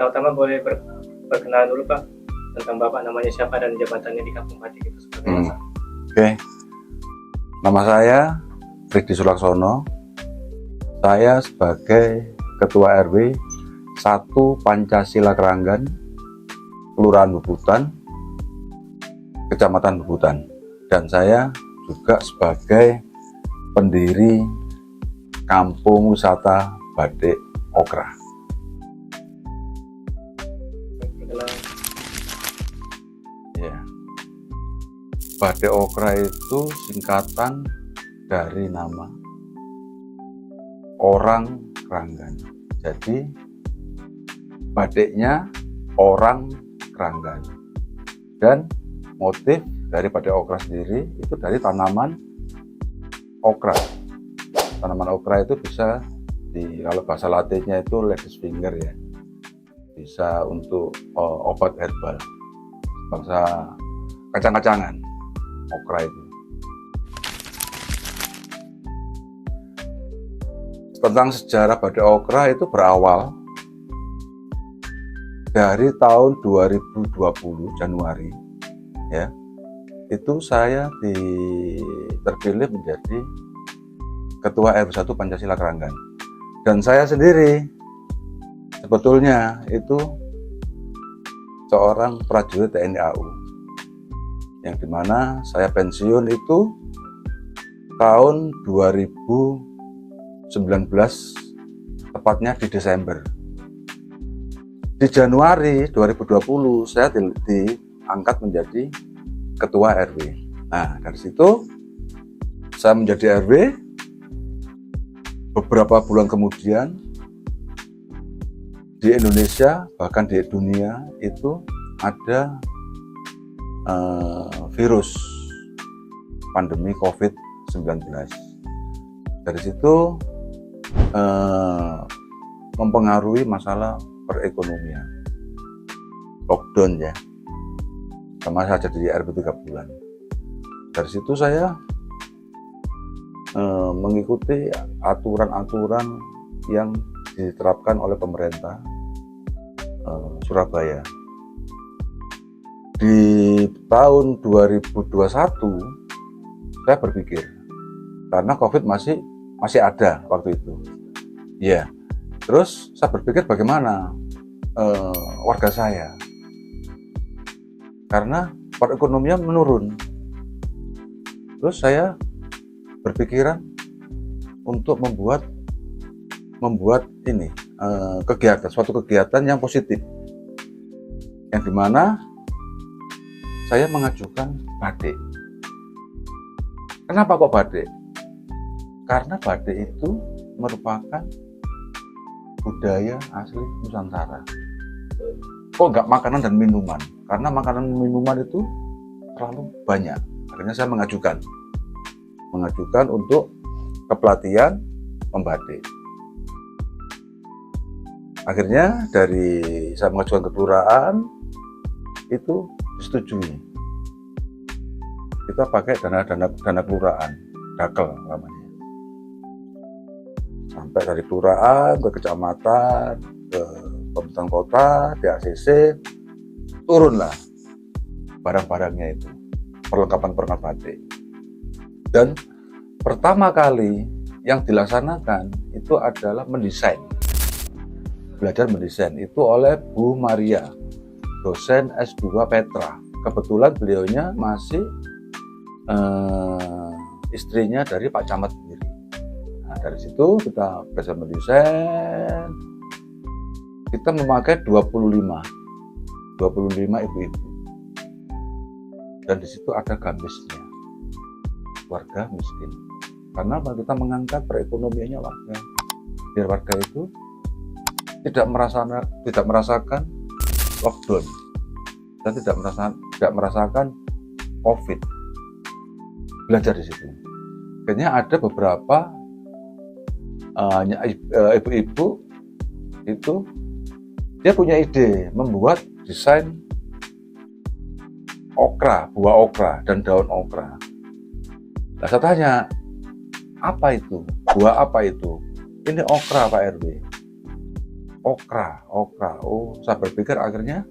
pertama boleh perkenalan dulu Pak tentang Bapak, namanya siapa dan jabatannya di Kampung Batik itu seperti apa? Oke. Nama saya Ridi Sulaksono. Saya sebagai Ketua RW 1 Pancasila Keranggan, Kelurahan Bubutan, Kecamatan Bubutan. Dan saya juga sebagai pendiri Kampung Wisata Batik Okra. Ya. Batik Okra itu singkatan dari nama orang Keranggan. Jadi batiknya orang Keranggan. Dan motif dari batik okra sendiri itu dari tanaman okra. Tanaman okra itu bisa kalau bahasa latinnya itu lady's finger ya. Bisa untuk obat herbal. Bangsa kacang-kacangan okra itu. Tentang sejarah batik okra itu berawal dari tahun 2020 Januari ya. Itu saya terpilih menjadi Ketua RW 1 Pancasila Keranggan. Dan saya sendiri sebetulnya itu seorang prajurit TNI AU, yang dimana saya pensiun itu tahun 2019, tepatnya di Desember. Di Januari 2020 saya diangkat menjadi Ketua RW. Nah, dari situ saya menjadi RW. Beberapa bulan kemudian di Indonesia, bahkan di dunia itu ada virus pandemi COVID-19. Dari situ mempengaruhi masalah perekonomian, lockdown ya, sama saya jadi RW 3 bulan. Dari situ saya mengikuti aturan-aturan yang diterapkan oleh pemerintah Surabaya. Di tahun 2021 saya berpikir, karena COVID masih ada waktu itu. Ya, terus saya berpikir bagaimana warga saya, karena perekonomian menurun. Terus saya berpikiran untuk membuat ini suatu kegiatan yang positif, yang dimana saya mengajukan batik. Kenapa kok batik? Karena batik itu merupakan budaya asli Nusantara. Kok nggak makanan dan minuman? Karena makanan dan minuman itu terlalu banyak. Akhirnya saya mengajukan untuk kepelatihan membatik. Akhirnya dari saya mengajukan ke kelurahan itu disetujui. Kita pakai dana kelurahan, dakel namanya. Sampai dari kelurahan ke kecamatan, ke pemerintahan kota, DACC, turunlah barang-barangnya itu, perlengkapan batik. Dan pertama kali yang dilaksanakan itu adalah belajar mendesain itu oleh Bu Maria, dosen S2 Petra. Kebetulan beliaunya masih istrinya dari Pak Camat sendiri. Nah, dari situ kita belajar mendesain. Kita memakai 25 ibu-ibu. Dan di situ ada gamisnya, warga miskin. Karena kita mengangkat perekonomiannya warga, biar warga itu tidak merasakan lockdown dan tidak merasakan COVID. Belajar di situ. Akhirnya ada beberapa ibu-ibu itu dia punya ide membuat desain okra, buah okra dan daun okra. Nah, saya tanya, apa itu? Buah apa itu? Ini okra Pak RW. okra. Oh, saya berpikir akhirnya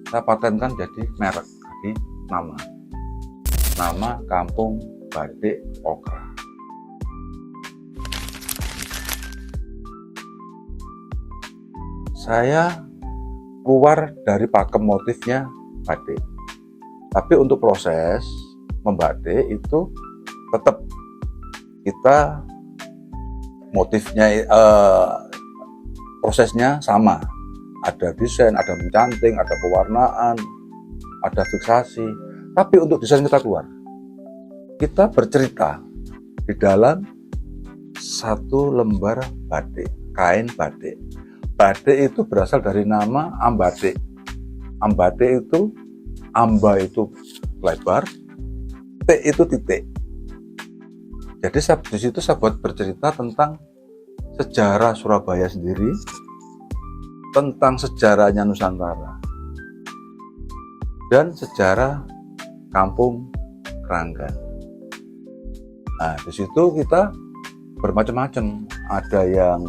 saya patenkan jadi merek, jadi nama Kampung Batik Okra. Saya keluar dari pakem motifnya batik, tapi untuk proses membatik itu tetap kita motifnya, prosesnya sama, ada desain, ada mencanting, ada pewarnaan, ada fiksasi, tapi untuk desain kita keluar, kita bercerita di dalam satu lembar batik, kain batik. Batik itu berasal dari nama ambatik. Ambatik itu, amba itu lebar, T itu titik. Jadi di situ saya buat bercerita tentang sejarah Surabaya sendiri, tentang sejarahnya Nusantara, dan sejarah Kampung Kranggan. Nah, di situ kita bermacam-macam. Ada yang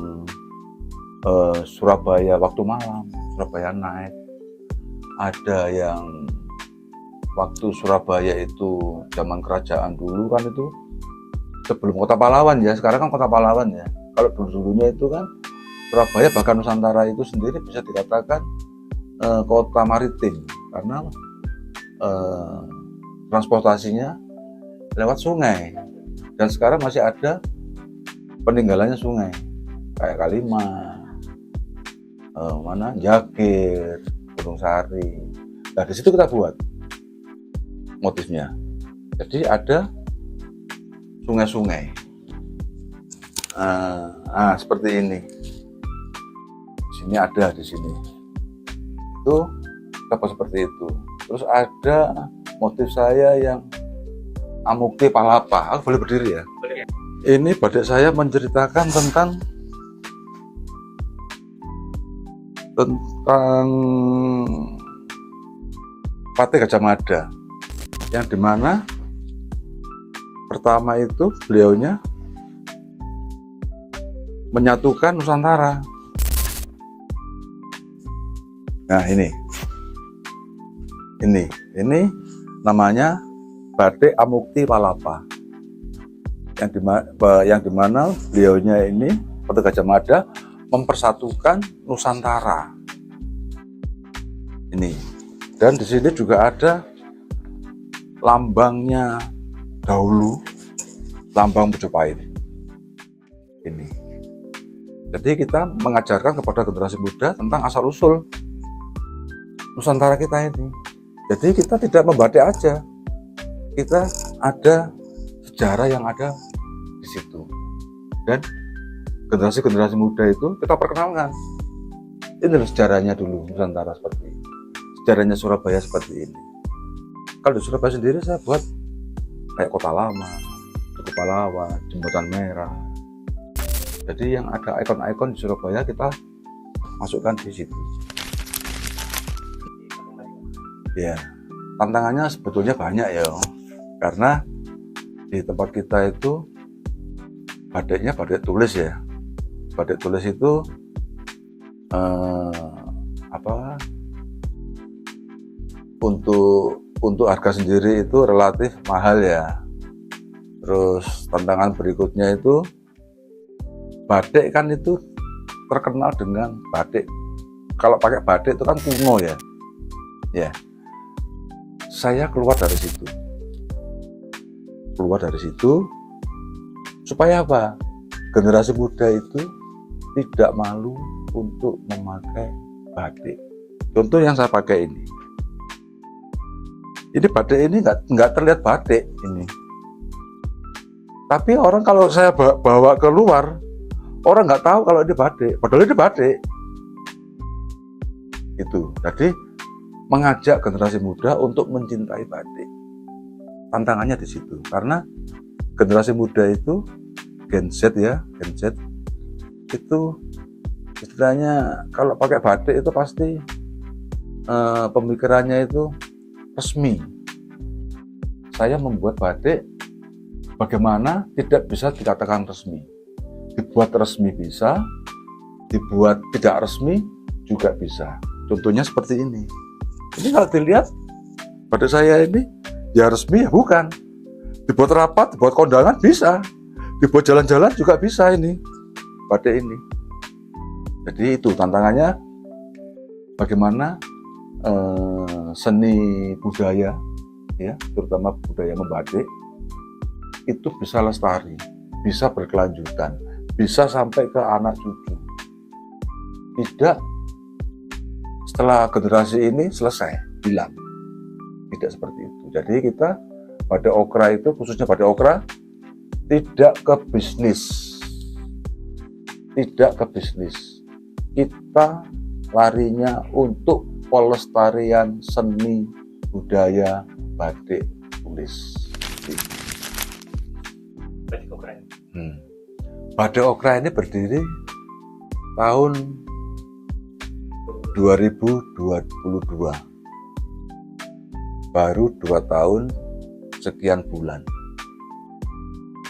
Surabaya waktu malam, Surabaya night. Ada yang waktu Surabaya itu zaman kerajaan dulu kan, itu sebelum kota pahlawan ya, sekarang kan kota pahlawan ya. Kalau dulu-dulunya itu kan Surabaya, bahkan Nusantara itu sendiri bisa dikatakan kota maritim, karena transportasinya lewat sungai, dan sekarang masih ada peninggalannya sungai kayak Kalimas, Jagir, Gunung Sari. Nah, di situ kita buat motifnya. Jadi ada sungai-sungai. Seperti ini. Di sini ada, di sini. Itu dapat seperti itu. Terus ada motif saya yang Amukti Palapa. Aku boleh berdiri ya? Boleh. Ini batik saya menceritakan tentang Patih Gajah Mada, yang dimana pertama itu beliaunya menyatukan Nusantara. Nah, ini namanya batik Amukti Palapa, yang dimana beliaunya ini, Patih Gajah Mada, mempersatukan Nusantara. Ini, dan di sini juga ada lambangnya dahulu, lambang Majapahit. Ini. Jadi kita mengajarkan kepada generasi muda tentang asal usul Nusantara kita ini. Jadi kita tidak membatik aja, kita ada sejarah yang ada di situ, dan generasi muda itu kita perkenalkan. Ini sejarahnya dulu Nusantara seperti ini, sejarahnya Surabaya seperti ini. Kalau di Surabaya sendiri saya buat kayak Kota Lama, Tugu Pahlawan, Jembatan Merah. Jadi yang ada ikon-ikon di Surabaya kita masukkan di situ. Ya, tantangannya sebetulnya banyak ya, karena di tempat kita itu batiknya batik tulis ya. Batik tulis itu untuk harga sendiri itu relatif mahal ya. Terus tantangan berikutnya itu batik kan itu terkenal dengan batik. Kalau pakai batik itu kan kuno ya. Ya. Saya keluar dari situ supaya apa? Generasi muda itu tidak malu untuk memakai batik. Contoh yang saya pakai ini. Ini batik ini nggak terlihat batik ini. Tapi orang kalau saya bawa keluar, orang nggak tahu kalau ini batik. Padahal ini batik. Itu. Jadi mengajak generasi muda untuk mencintai batik. Tantangannya di situ, karena generasi muda itu Gen Z ya, Gen Z itu istilahnya kalau pakai batik itu pasti pemikirannya itu resmi. Saya membuat batik bagaimana tidak bisa dikatakan resmi. dibuat resmi bisa, dibuat tidak resmi juga bisa. Contohnya seperti ini. Ini kalau dilihat pada saya ini ya resmi ya bukan. Dibuat rapat, dibuat kondangan bisa, dibuat jalan-jalan juga bisa ini pada ini. Jadi itu tantangannya bagaimana seni budaya ya, terutama budaya membatik itu bisa lestari, bisa berkelanjutan, bisa sampai ke anak cucu. Tidak setelah generasi ini selesai, hilang. Tidak seperti itu. Jadi kita pada Okra itu, khususnya pada Okra, tidak ke bisnis. Tidak ke bisnis. Kita larinya untuk pelestarian seni budaya batik tulis. Batik Okra. Batik Okra ini berdiri tahun 2022. Baru 2 tahun sekian bulan.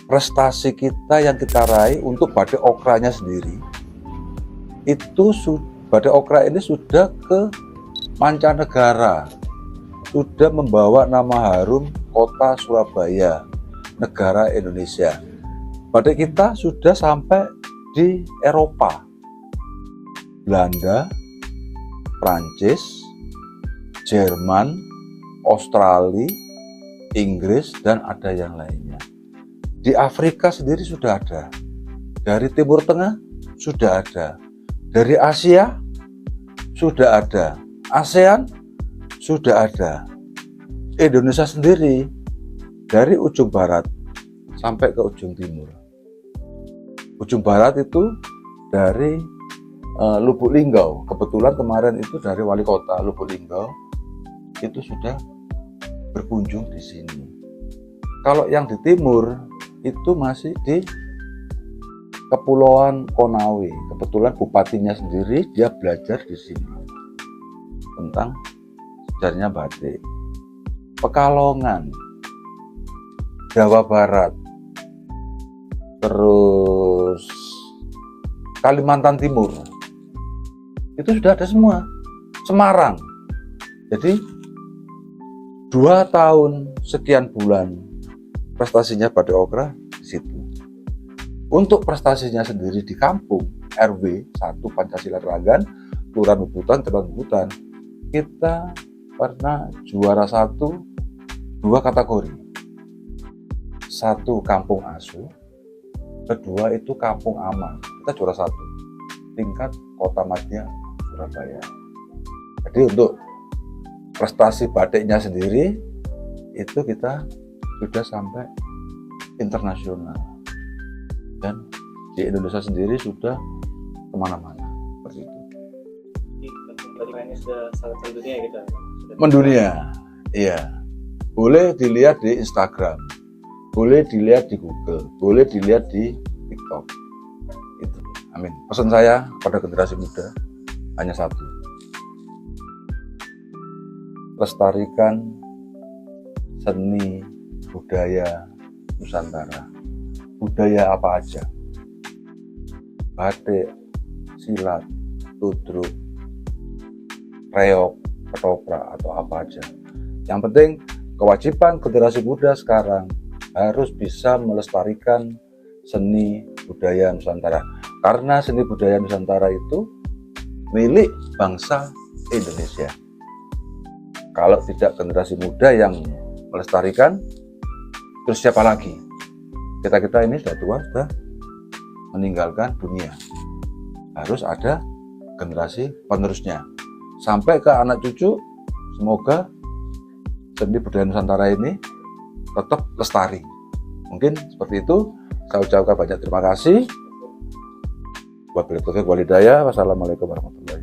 Prestasi kita yang kita raih untuk batik okranya sendiri itu batik okra ini sudah ke mancanegara, sudah membawa nama harum kota Surabaya, negara Indonesia. Batik kita sudah sampai di Eropa, Belanda, Prancis, Jerman, Australia, Inggris, dan ada yang lainnya. Di Afrika sendiri sudah ada, dari Timur Tengah sudah ada, dari Asia sudah ada, ASEAN sudah ada, Indonesia sendiri dari ujung barat sampai ke ujung timur. Ujung barat itu dari Lubuk Linggau. Kebetulan kemarin itu dari wali kota Lubuk Linggau itu sudah berkunjung di sini. Kalau yang di timur itu masih di Kepulauan Konawe. Kebetulan bupatinya sendiri dia belajar di sini tentang sejarahnya batik. Pekalongan, Jawa Barat, terus Kalimantan Timur, itu sudah ada semua. Semarang. Jadi 2 tahun sekian bulan prestasinya Batik Okra di situ. Untuk prestasinya sendiri di kampung RW 1 Pancasila Keranggan, Kelurahan Bubutan, Kecamatan Bubutan, kita pernah juara 2 kategori. 1 kampung asuh, kedua itu kampung aman. Kita juara 1 tingkat Kota Madya Surabaya. Jadi untuk prestasi batiknya sendiri itu kita sudah sampai internasional, dan di Indonesia sendiri sudah kemana-mana seperti itu. Batik ini sudah sangat mendunia gitu. Mendunia, iya. Boleh dilihat di Instagram, boleh dilihat di Google, boleh dilihat di TikTok. Itu. Amin. Pesan saya pada generasi muda hanya satu: lestarikan seni budaya Nusantara. Budaya apa aja, batik, silat, ludruk, reok, ketoprak, atau apa aja. Yang penting kewajiban generasi muda sekarang harus bisa melestarikan seni budaya Nusantara, karena seni budaya Nusantara itu milik bangsa Indonesia. Kalau tidak generasi muda yang melestarikan, terus siapa lagi? Kita ini sudah tua, sudah meninggalkan dunia. Harus ada generasi penerusnya sampai ke anak cucu. Semoga seni budaya Nusantara ini tetap lestari. Mungkin seperti itu. Saya ucapkan banyak terima kasih. Wabillahi taufiq wal hidayah. Wassalamualaikum warahmatullahi wabarakatuh.